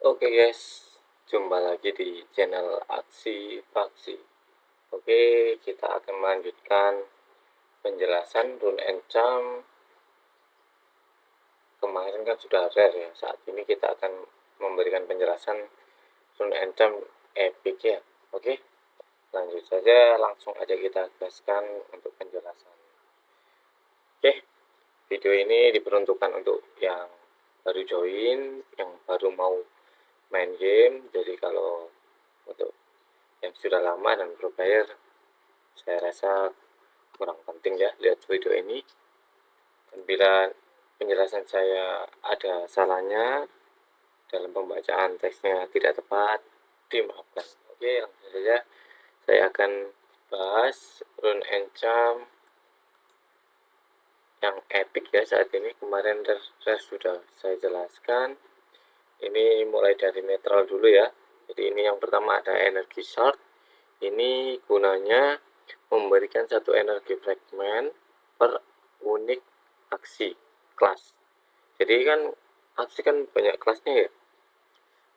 Oke guys, jumpa lagi di channel Aksi Faksi. Oke, kita akan melanjutkan penjelasan rune encam. Kemarin kan sudah rare ya, saat ini kita akan memberikan penjelasan rune encam epic ya. Oke, lanjut saja, langsung aja kita gaskan untuk penjelasan. Oke, video ini diperuntukkan untuk yang baru join, yang baru mau main game. Jadi kalau untuk yang sudah lama dan berbayar, saya rasa kurang penting ya lihat video ini. Dan bila penjelasan saya ada salahnya dalam pembacaan teksnya tidak tepat, dimaafkan. Oke, langsung saja saya akan bahas rune encam yang epic ya saat ini. Kemarin sudah saya jelaskan. Ini mulai dari netral dulu ya. Jadi ini yang pertama ada energi short. Ini gunanya memberikan satu energi fragment per unit aksi kelas. Jadi kan aksi kan banyak kelasnya ya.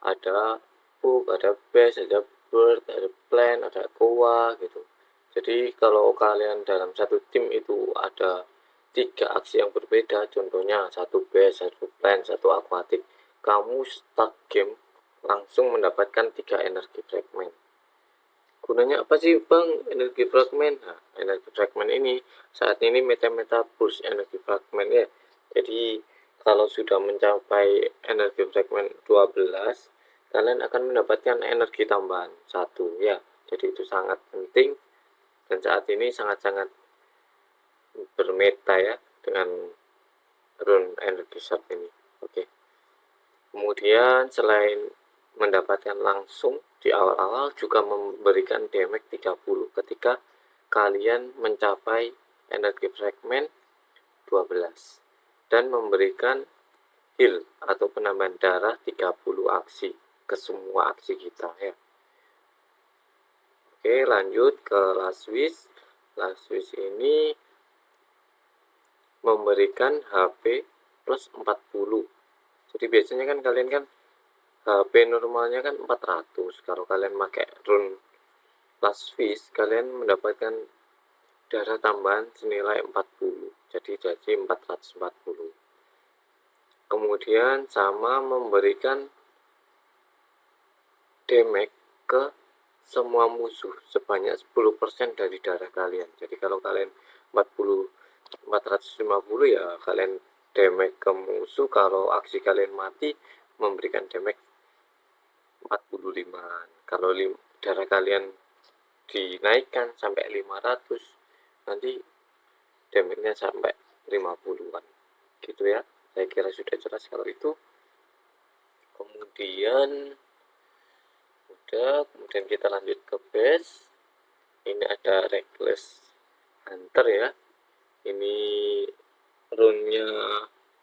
Ada hook, ada base, ada bird, ada plan, ada koa gitu. Jadi kalau kalian dalam satu tim itu ada 3 aksi yang berbeda, contohnya satu base, satu plan, satu aquatic, kamu start game langsung mendapatkan 3 energi fragment. Gunanya apa sih bang energi fragment? Nah, energi fragment ini saat ini meta-meta push energi fragment ya. Jadi kalau sudah mencapai energi fragment 12, kalian akan mendapatkan energi tambahan 1 ya. Jadi itu sangat penting dan saat ini sangat-sangat bermeta ya dengan rune energi shot ini. Oke. Kemudian selain mendapatkan langsung di awal-awal juga memberikan damage 30 ketika kalian mencapai energi fragment 12 dan memberikan heal atau penambahan darah 30 aksi ke semua aksi kita ya. Oke, lanjut ke last wish. Last wish ini memberikan HP plus 40. Jadi biasanya kan kalian kan HP normalnya kan 400. Kalau kalian pakai rune last wish, kalian mendapatkan darah tambahan senilai 40. Jadi 440. Kemudian sama memberikan damage ke semua musuh sebanyak 10% dari darah kalian. Jadi kalau kalian 450 ya kalian damage ke musuh, kalau aksi kalian mati memberikan damage 45. Kalau darah kalian dinaikkan sampai 500, nanti damage-nya sampai 50-an gitu ya. Saya kira sudah jelas kalau itu. Kemudian kemudian kita lanjut ke base. Ini ada reckless hunter ya. Ini rune-nya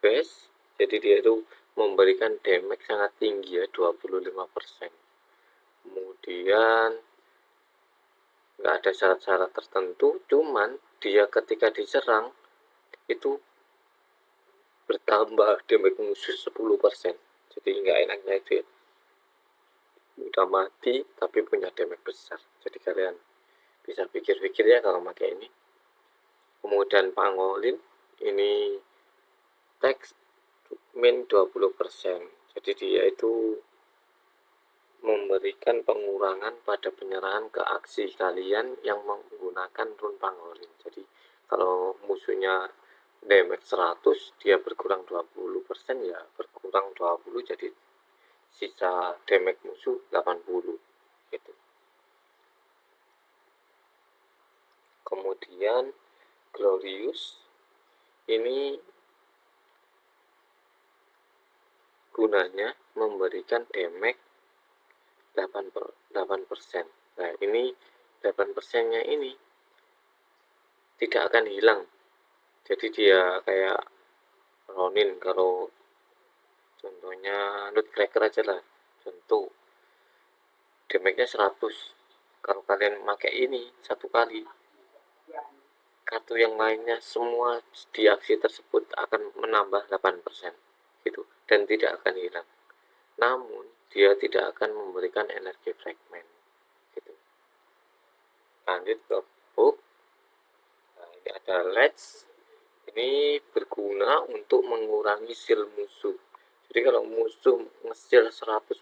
base, jadi dia itu memberikan damage sangat tinggi ya, 25%. Kemudian nggak ada syarat-syarat tertentu, cuman dia ketika diserang itu bertambah damage musuh 10%. Jadi nggak enaknya itu ya, udah mati tapi punya damage besar. Jadi kalian bisa pikir-pikir ya kalau pakai ini. Kemudian pangolin ini teks min 20%. Jadi dia itu memberikan pengurangan pada penyerangan ke aksi kalian yang menggunakan rune pangolin. Jadi kalau musuhnya damage 100, dia berkurang 20%, ya berkurang 20, jadi sisa damage musuh 80 gitu. Kemudian Glorious ini gunanya memberikan damage 8%. Nah, ini 8%-nya ini tidak akan hilang. Jadi dia kayak Ronin, kalau contohnya Nutcracker aja lah. Contoh damage-nya 100. Kalau kalian pakai ini satu kali, kartu yang lainnya semua di aksi tersebut akan menambah 8% gitu dan tidak akan hilang. Namun dia tidak akan memberikan energi fragmen gitu. Lanjut ke book. Nah, ini ada latch. Ini berguna untuk mengurangi seal musuh. Jadi kalau musuh nge-seal 100%,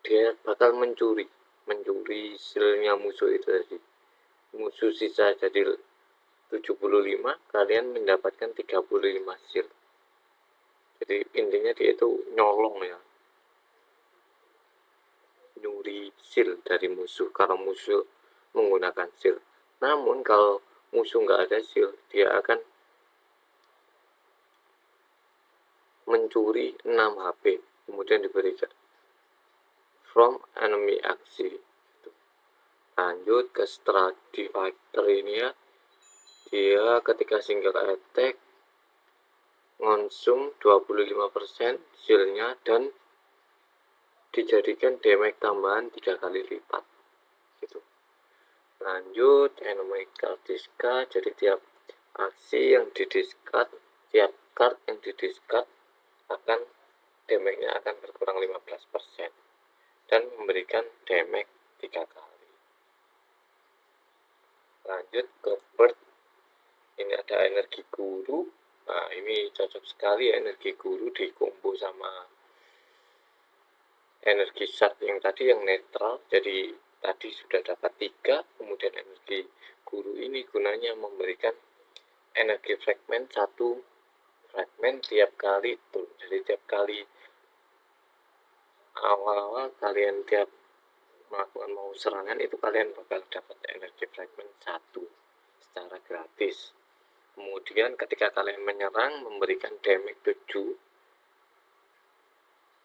dia bakal mencuri sealnya musuh itu tadi. Musuh sisa jadi 75, kalian mendapatkan 35 seal. Jadi intinya dia itu nyolong ya, nyuri seal dari musuh kalau musuh menggunakan seal. Namun kalau musuh nggak ada seal, dia akan mencuri 6 HP kemudian diberikan from enemy aksi. Lanjut ke Stradifighter ini ya, dia ketika single attack ngonsum 25% shieldnya dan dijadikan damage tambahan 3 kali lipat gitu. Lanjut enemy card discard, jadi tiap aksi yang didiscard, tiap card yang didiscard akan damage-nya akan berkurang 15% dan memberikan damage 3 kali. Lanjut ke bird, ini ada energi guru. Nah ini cocok sekali ya, energi guru di combo sama energi shard yang tadi yang netral. Jadi tadi sudah dapat 3, kemudian energi guru ini gunanya memberikan energi fragmen 1 fragmen tiap kali tuh. Jadi tiap kali awal-awal kalian tiap melakukan mau serangan itu kalian bakal dapat energi fragmen 1 secara gratis. Kemudian ketika kalian menyerang memberikan damage 7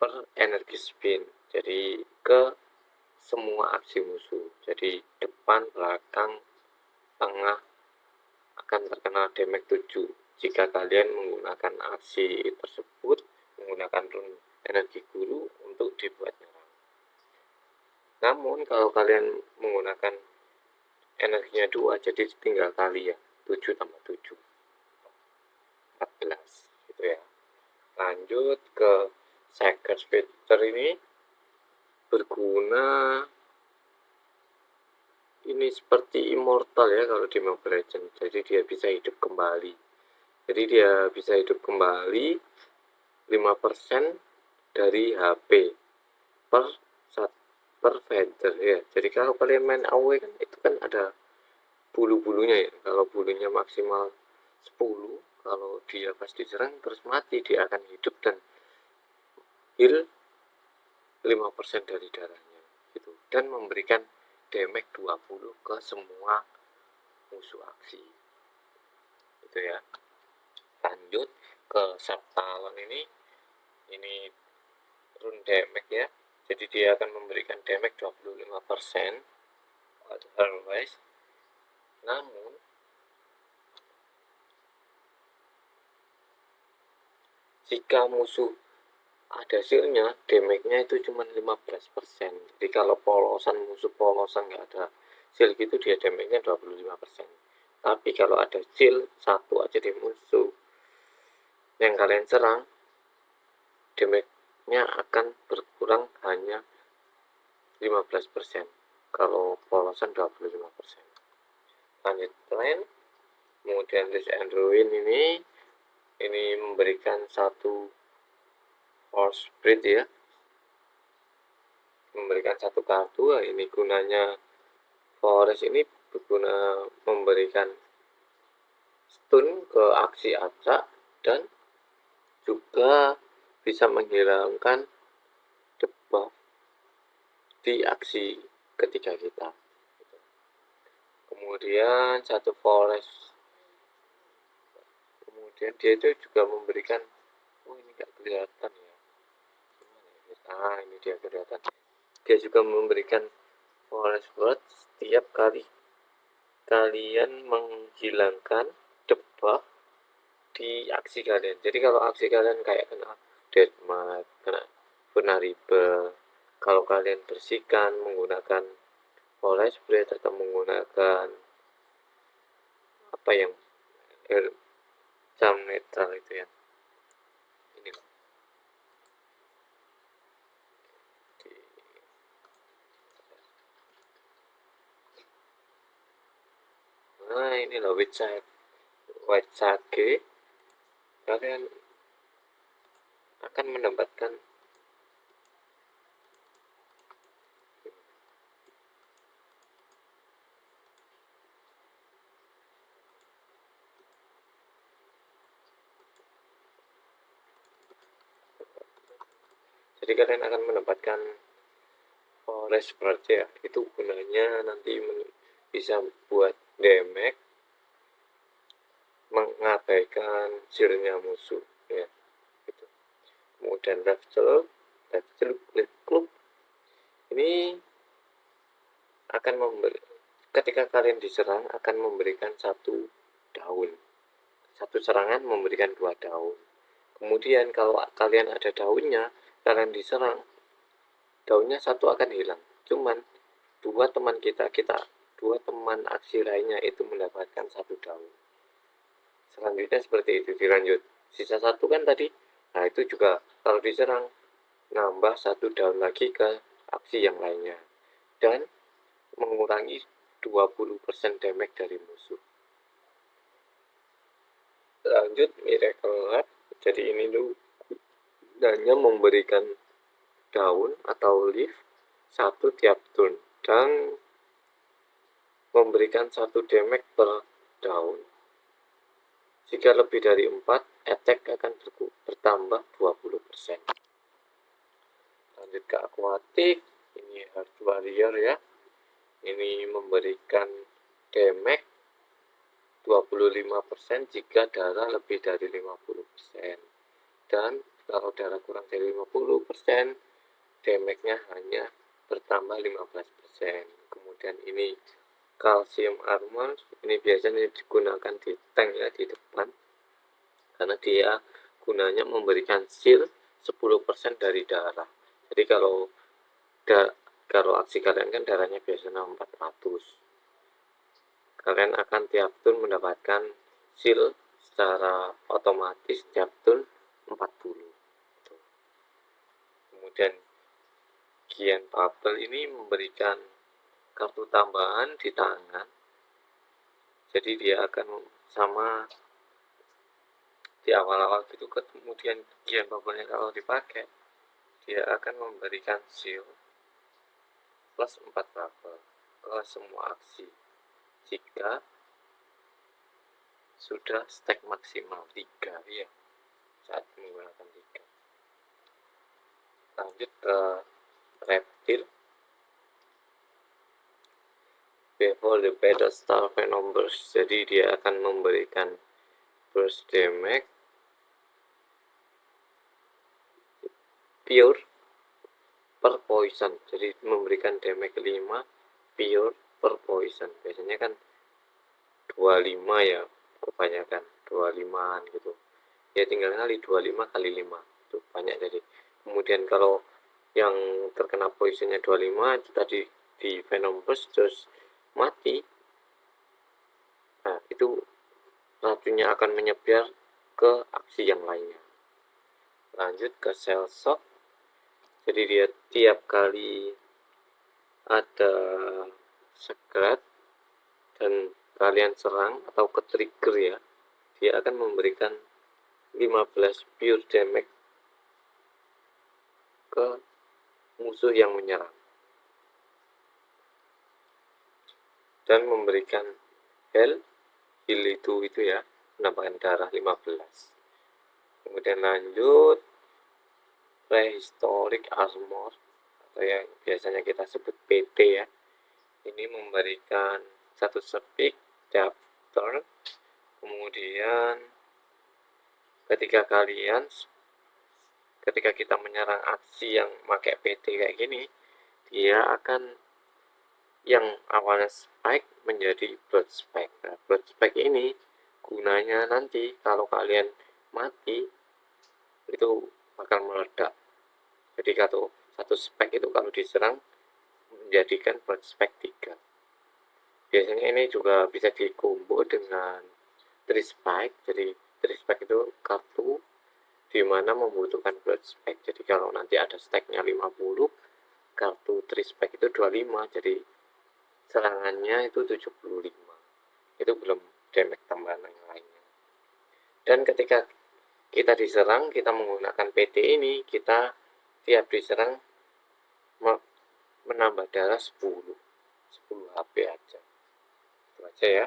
per energi spin, jadi ke semua aksi musuh. Jadi depan, belakang, tengah akan terkena damage 7 jika kalian menggunakan aksi tersebut menggunakan rune energi guru untuk dibuat nyerang. Namun kalau kalian menggunakan energinya 2, jadi tinggal kali ya, 7 tambah 7 14 gitu ya. Lanjut ke Sacred Spectre, ini berguna, ini seperti immortal ya kalau di Mobile Legends. Jadi dia bisa hidup kembali. Jadi dia bisa hidup kembali 5% dari HP per feather ya. Jadi kalau kalian main AoE kan itu kan ada bulu-bulunya ya. Kalau bulunya maksimal 10, kalau dia pas diserang terus mati, dia akan hidup dan heal 5% dari darahnya gitu, dan memberikan damage 20 ke semua musuh aksi gitu ya. Lanjut ke Saptalon, ini rune damage ya. Jadi dia akan memberikan damage 25% otherwise. Namun jika musuh ada shieldnya, damage-nya itu cuma 15%. Jadi kalau musuh polosan nggak ada shield gitu, dia damage-nya 25%. Tapi kalau ada shield satu aja di musuh yang kalian serang, damage-nya akan berkurang hanya 15%. Kalau polosan 25%. Lanjut plan. Kemudian this and ruin, ini memberikan satu force breed ya, memberikan satu kartu. Ini gunanya forest ini berguna memberikan stun ke aksi acak dan juga bisa menghilangkan debuff di aksi ketiga kita. Kemudian satu forest, kemudian dia itu juga memberikan, ini nggak kelihatan ya, ini dia kelihatan. Dia juga memberikan forest word setiap kali kalian menghilangkan debuff di aksi kalian. Jadi kalau aksi kalian kayak kena deathmatch, kena vulnerable, kalau kalian bersihkan menggunakan forest blade atau menggunakan apa yang jam netral itu ya, ini inilah white sage, kalian akan mendapatkan forest spread ya. Itu gunanya nanti bisa buat damage, mengabaikan shield-nya musuh ya gitu. Kemudian Raftel Club ini akan ketika kalian diserang akan memberikan satu daun. Satu serangan memberikan 2 daun. Kemudian kalau kalian ada daunnya, kalian diserang, daunnya satu akan hilang. Cuman dua teman aksi lainnya itu mendapatkan satu daun. Selanjutnya seperti itu dilanjut. Sisa satu kan tadi. Nah itu juga kalau diserang nambah satu daun lagi ke aksi yang lainnya. Dan mengurangi 20% damage dari musuh. Lanjut Miracle Heart. Jadi ini dulu gunanya memberikan daun atau leaf satu tiap turn dan memberikan satu damage per daun. Jika lebih dari 4, attack akan bertambah 20%. Lanjut ke aquatic, ini Heart Warrior ya. Ini memberikan damage 25% jika darah lebih dari 50%. Dan kalau darah kurang dari 50%, damage-nya hanya bertambah 15%. Kemudian ini calcium armor, ini biasanya digunakan di tank ya, di depan, karena dia gunanya memberikan shield 10% dari darah. Jadi kalau aksi kalian kan darahnya biasanya 400, kalian akan tiap turn mendapatkan shield secara otomatis tiap turn 40. Kemudian Gian Bubble ini memberikan kartu tambahan di tangan, jadi dia akan sama di awal-awal gitu. Kemudian Gian Bubble-nya kalau dipakai, dia akan memberikan shield plus 4 bubble ke semua aksi jika sudah stack maksimal 3 ya, saat menggunakan 3. Lanjut ke reptil. Before the battle start Venom burst, jadi dia akan memberikan burst damage pure per poison, jadi memberikan damage 5 pure per poison. Biasanya kan 25 ya, kebanyakan 25an gitu ya, tinggal kali 25 kali 5 itu banyak. Jadi kemudian kalau yang terkena poisonnya 25 itu tadi di Venom burst terus mati, nah itu racunnya akan menyebar ke aksi yang lainnya. Lanjut ke Cell Shock, jadi dia tiap kali ada secret dan kalian serang atau ke trigger ya, dia akan memberikan 15 pure damage ke musuh yang menyerang dan memberikan heal itu ya, menambahkan darah 15. Kemudian lanjut Prehistoric Armor atau yang biasanya kita sebut PT ya. Ini memberikan satu speak tiap turn. Kemudian ketika kita menyerang aksi yang pakai PT kayak gini, dia akan yang awalnya spike menjadi blood spike. Nah, blood spike ini gunanya nanti kalau kalian mati itu bakal meledak. Jadi kalau satu spike itu kalau diserang menjadikan blood spike 3. Biasanya ini juga bisa dikombo dengan 3 spike. Jadi 3 spike itu kartu dimana membutuhkan blood spike. Jadi kalau nanti ada stacknya 50, kartu 3 spike itu 25, jadi serangannya itu 75. Itu belum damage tambahan yang lainnya. Dan ketika kita diserang, kita menggunakan PT ini, kita tiap diserang menambah darah 10 HP aja. Itu aja ya.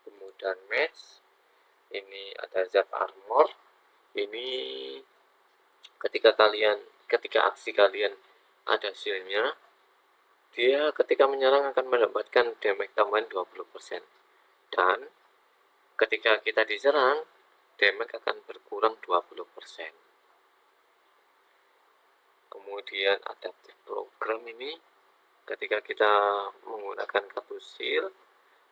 Kemudian match, ini ada zap armor. Ini ketika aksi kalian ada shieldnya, dia ketika menyerang akan mendapatkan damage tambahan 20%. Dan ketika kita diserang, damage akan berkurang 20%. Kemudian adaptive program ini ketika kita menggunakan kartu shield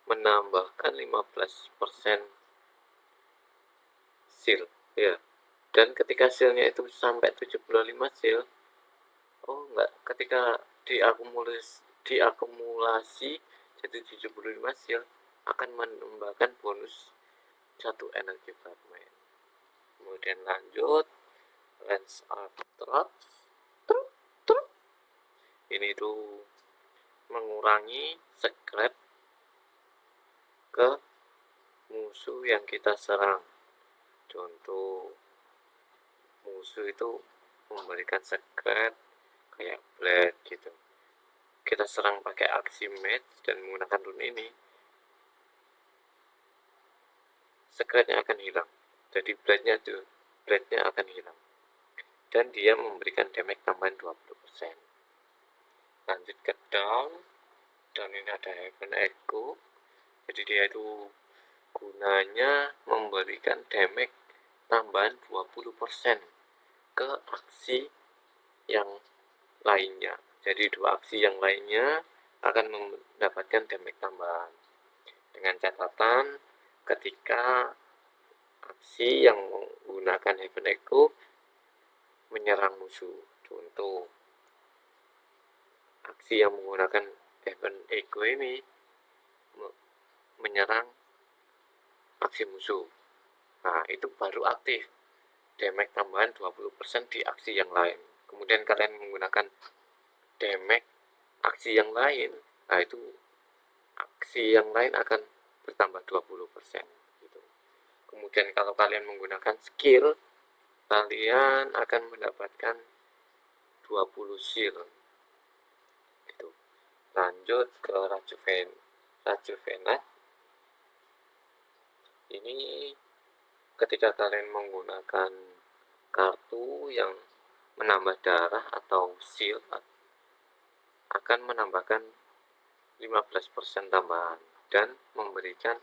menambahkan 15% shield ya. Dan ketika shieldnya itu sampai 75 shield, ketika diakumulasi jadi 75 shield akan menambahkan bonus 1 energi fragment. Kemudian lanjut Lens of Truth. Ini tuh mengurangi scrap ke musuh yang kita serang. Contoh musuh itu memberikan scrap kayak blade gitu. Kita serang pakai aksi match dan menggunakan rune ini, scrapnya akan hilang. Jadi blade-nya akan hilang. Dan dia memberikan damage tambahan 20%. Lanjut ke down ini ada Heaven Echo. Jadi dia itu gunanya memberikan damage tambahan 20% ke aksi yang lainnya. Jadi 2 aksi yang lainnya akan mendapatkan damage tambahan. Dengan catatan ketika aksi yang menggunakan Heaven Echo menyerang musuh. Contoh aksi yang menggunakan Heaven Echo ini menyerang aksi musuh. Nah, itu baru aktif damage tambahan 20% di aksi yang lain. Kemudian kalian menggunakan damage aksi yang lain, nah itu aksi yang lain akan bertambah 20% gitu. Kemudian kalau kalian menggunakan skill, kalian akan mendapatkan 20 shield gitu. Lanjut ke Rejuvenate. Ini ketika kalian menggunakan kartu yang menambah darah atau shield akan menambahkan 15% tambahan dan memberikan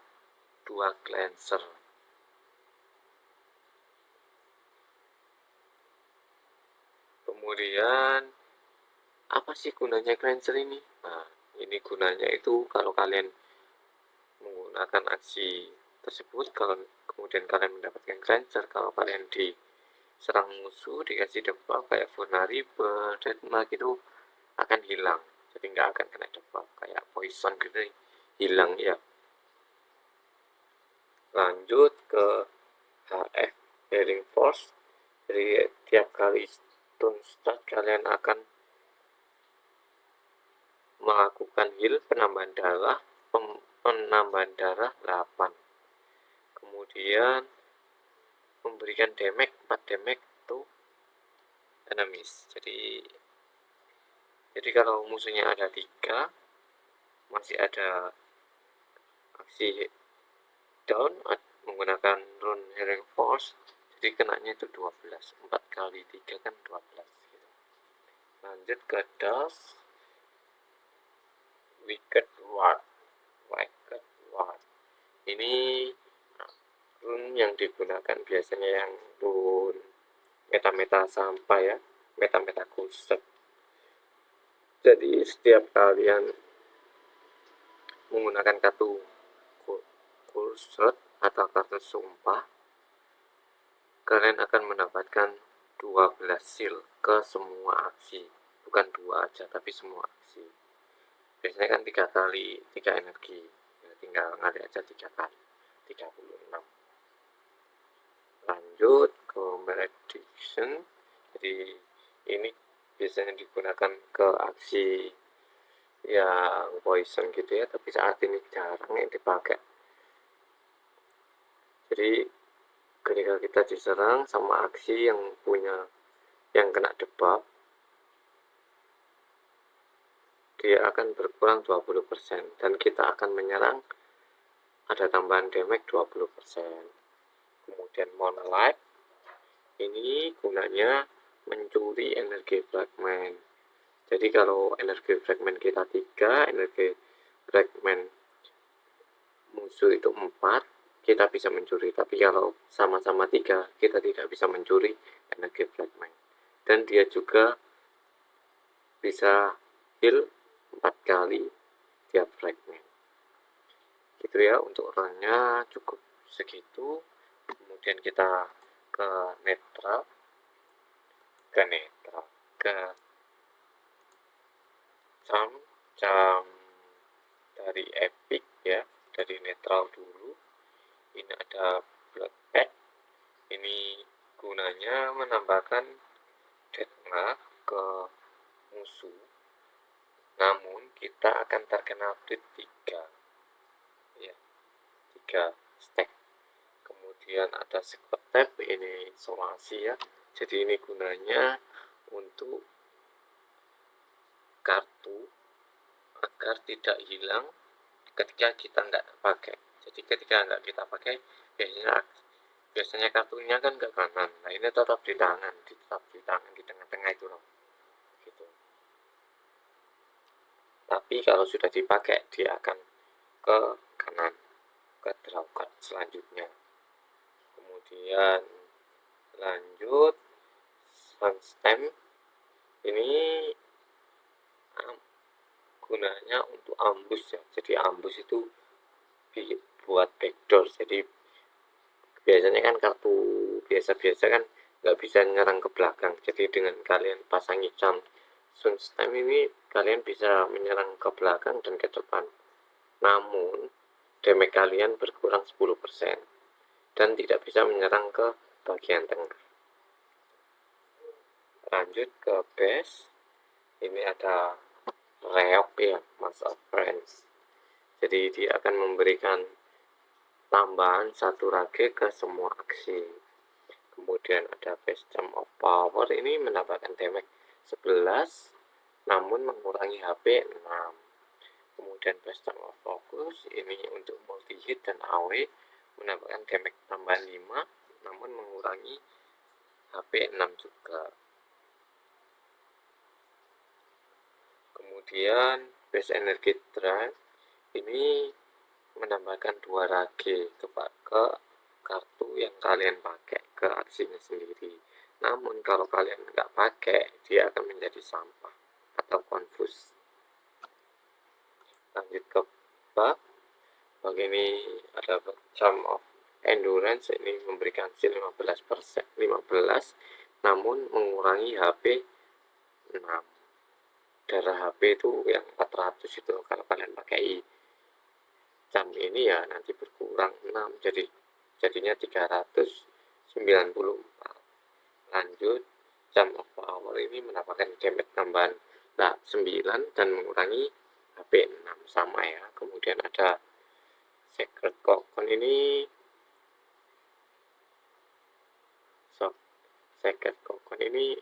2 cleanser. Kemudian apa sih gunanya cleanser ini? Nah, ini gunanya itu kalau kalian menggunakan aksi tersebut, kemudian kalian mendapatkan cleanser, kalau kalian diserang musuh dikasih debuff kayak Vulnerable, Deathmark itu akan hilang, jadi nggak akan kena debuff kayak poison gitu, hilang ya. Lanjut ke HF Healing Force. Jadi tiap kali stun start kalian akan melakukan heal penambahan darah 8. Kemudian memberikan damage 4 damage to enemies. Jadi kalau musuhnya ada 3, masih ada aksi down menggunakan rune Healing Force, jadi kenanya itu 12. 4 kali 3 kan 12 gitu. Lanjut ke Dust Wicked Ward. Ini rune yang digunakan biasanya yang rune meta sampah ya, meta khusus. Jadi setiap kalian menggunakan kartu khusus atau kartu sumpah, kalian akan mendapatkan 12 seal ke semua aksi, bukan 2 aja tapi semua aksi. Biasanya kan 3 kali 3 energi ya, tinggal ngalir aja 3 kali 36. Lanjut ke Malediction. Jadi ini biasanya digunakan ke aksi yang poison gitu ya, tapi saat ini jarang yang dipakai. Jadi ketika kita diserang sama aksi yang kena debuff, dia akan berkurang 20% dan kita akan menyerang ada tambahan damage 20%. Kemudian monolight ini gunanya mencuri energi fragment. Jadi kalau energi fragment kita 3, energi fragment musuh itu 4, kita bisa mencuri. Tapi kalau sama-sama 3, kita tidak bisa mencuri energi fragment. Dan dia juga bisa heal 4 kali tiap fragment. Gitu ya, untuk runnya cukup segitu. Kemudian kita ke netral, ke cam dari epic ya, dari netral dulu. Ini ada blood pack, ini gunanya menambahkan deathmark ke musuh, namun kita akan terkena bleed 3 ya, 3 stack. Kemudian ada squad tab, ini isolasi ya, jadi ini gunanya untuk kartu agar tidak hilang ketika kita nggak pakai. Jadi ketika nggak kita pakai, biasanya kartunya kan ke kanan, nah ini tetap di tangan di tengah-tengah itu loh, gitu. Tapi kalau sudah dipakai, dia akan ke kanan, ke draw card selanjutnya. Kemudian lanjut sunstem, ini gunanya untuk ambush ya. Jadi ambush itu buat backdoor. Jadi biasanya kan kartu biasa-biasa kan nggak bisa nyerang ke belakang. Jadi dengan kalian pasangi cam sunstem ini, kalian bisa menyerang ke belakang dan ke depan. Namun damage kalian berkurang 10% dan tidak bisa menyerang ke bagian tengah. Lanjut ke base, ini ada reok ya, Mass of Friends. Jadi dia akan memberikan tambahan 1 rage ke semua aksi. Kemudian ada Base Jam of Power, ini menambahkan damage 11 namun mengurangi HP 6. Kemudian Base Jam of Focus, ini untuk multi hit dan AW, menambahkan damage tambahan 5 namun mengurangi HP 6 juga. Kemudian Base Energy Drive, ini menambahkan 2 rage ke kartu yang kalian pakai ke aksinya sendiri. Namun kalau kalian nggak pakai, dia akan menjadi sampah atau confuse. Lanjut ke bug ini ada Charm of Endurance, ini memberikan skill 15%, namun mengurangi HP 6. Darah HP itu yang 400 itu kalau kalian pakai jam ini ya nanti berkurang 6, jadinya 394. Lanjut Jam of Power ini mendapatkan damage tambahan 9 dan mengurangi HP 6 sama ya. Kemudian ada Sacred Cocoon, ini Sacred Cocoon ini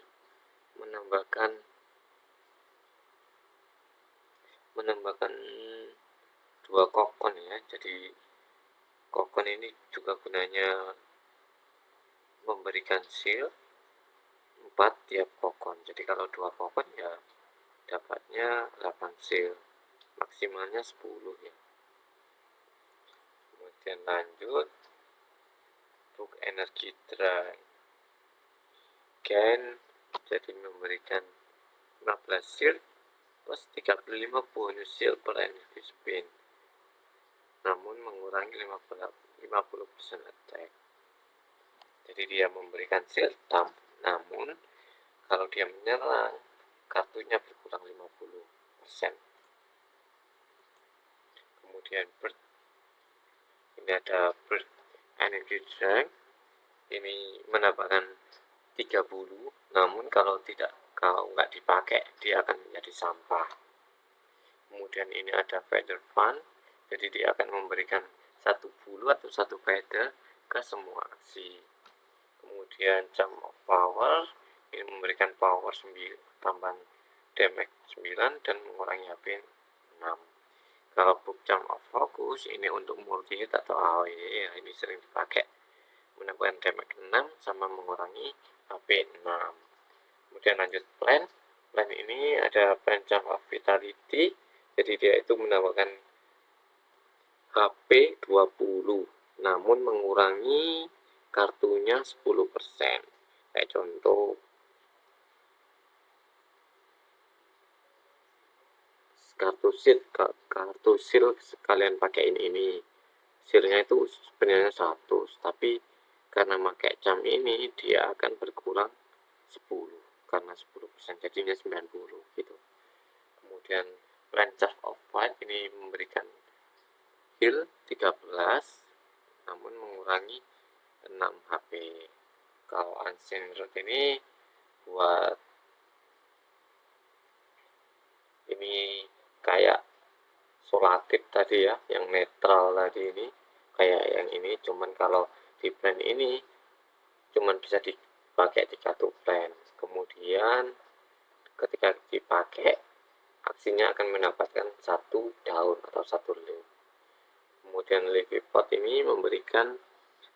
menambahkan 2 kokon ya. Jadi kokon ini juga gunanya memberikan shield 4 tiap kokon. Jadi kalau 2 kokon ya dapatnya 8 shield, maksimalnya 10 ya. Kemudian lanjut Book Energy Drain, jadi memberikan 15 shield plus 35 bonus shield per energy spin, namun mengurangi 50% attack. Jadi dia memberikan shield namun kalau dia menyerang, kartunya berkurang 50%. Kemudian Bird, ini ada Bird Energy Drink, ini mendapatkan 3 bulu, namun kalau nggak dipakai, dia akan menjadi sampah. Kemudian ini ada Feather Fan, jadi dia akan memberikan 1 bulu atau 1 feather ke semua aksi. Kemudian jump of power ini memberikan power 9 tambahan damage 9 dan mengurangi HP 6. Kalau book jump of focus ini untuk multi hit atau AOE ya, ini sering dipakai menambahkan damage 6 sama mengurangi HP 6. Kemudian lanjut plan ini ada plan jump of vitality, jadi dia itu menambahkan HP 20 namun mengurangi kartunya 10%. Kayak contoh kartu seal sekalian pakai ini sealnya itu sebenarnya 100, tapi karena pakai jam ini dia akan berkurang 10 karena 10%, jadinya 90 gitu. Kemudian Lancer of Fight ini memberikan heal 13 namun mengurangi 6 HP. Kalau Ancient Root ini buat ini kayak solatif tadi ya, yang netral tadi ini kayak yang ini, cuman kalau di plan ini cuman bisa dipakai di kartu plan. Kemudian ketika dipakai aksinya akan mendapatkan 1 daun atau 1 leaf. Kemudian leaf pot ini memberikan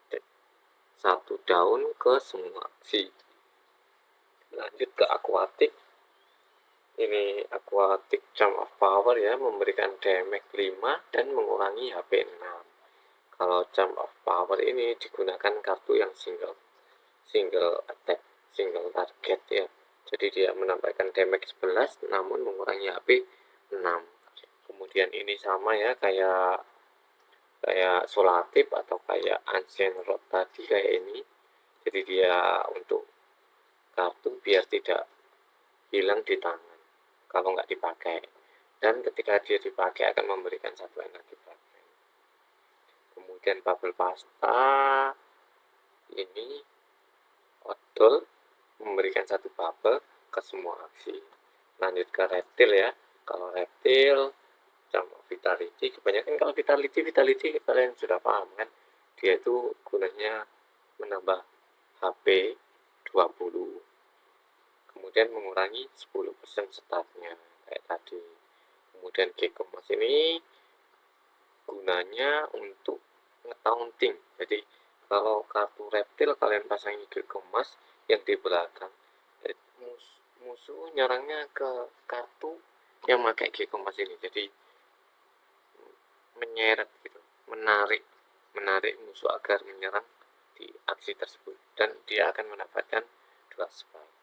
1 daun ke semua aksi. Lanjut ke aquatic. Ini aquatic jump of power ya, memberikan damage 5 dan mengurangi HP 6. Kalau jump of power ini digunakan kartu yang single attack, single target ya. Jadi dia menambahkan damage 11 namun mengurangi HP 6. Kemudian ini sama ya, kayak solatif atau kayak Ancient Road tadi kayak ini. Jadi dia untuk kartu biar tidak hilang di tangan kalau nggak dipakai, dan ketika dia dipakai akan memberikan 1 energi fragment. Kemudian bubble pasta ini odol memberikan 1 bubble ke semua aksi. Lanjut ke reptil ya. Kalau reptil jump vitality, kebanyakan kalau vitality kalian sudah paham kan, dia itu gunanya menambah HP 20, kemudian mengurangi 10% statnya kayak tadi. Kemudian Gekomas ini gunanya untuk nge-taunting. Jadi kalau kartu reptil kalian pasangi Gekomas yang di belakang, musuh nyerangnya ke kartu yang pakai Gekomas ini. Jadi menyeret gitu, menarik musuh agar menyerang di aksi tersebut, dan dia akan mendapatkan 2 spike.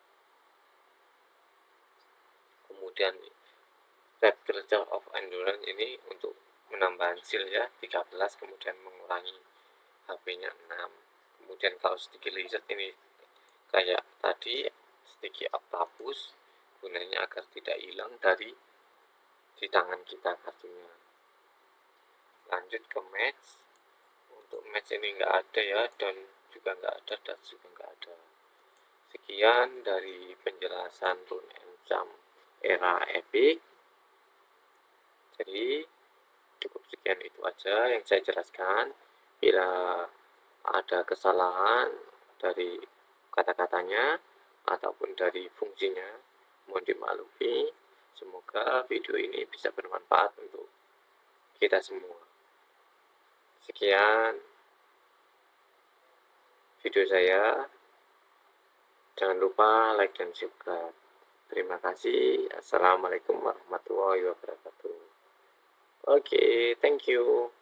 Kemudian Reptile Jump of Endurance ini untuk menambah hasil ya 13, kemudian mengurangi HP-nya 6. Kemudian kalau Sticky Lizard ini kayak tadi Sticky Octopus, gunanya agar tidak hilang di tangan kita kartunya. Lanjut ke match. Untuk match ini nggak ada ya, dan juga nggak ada, dan juga nggak ada. Sekian dari penjelasan Rune and Jump era Epic. Jadi cukup sekian itu aja yang saya jelaskan. Bila ada kesalahan dari kata-katanya ataupun dari fungsinya, mohon dimaklumi. Semoga video ini bisa bermanfaat untuk kita semua. Sekian video saya. Jangan lupa like dan subscribe. Terima kasih. Assalamualaikum warahmatullahi wabarakatuh. Okay, thank you.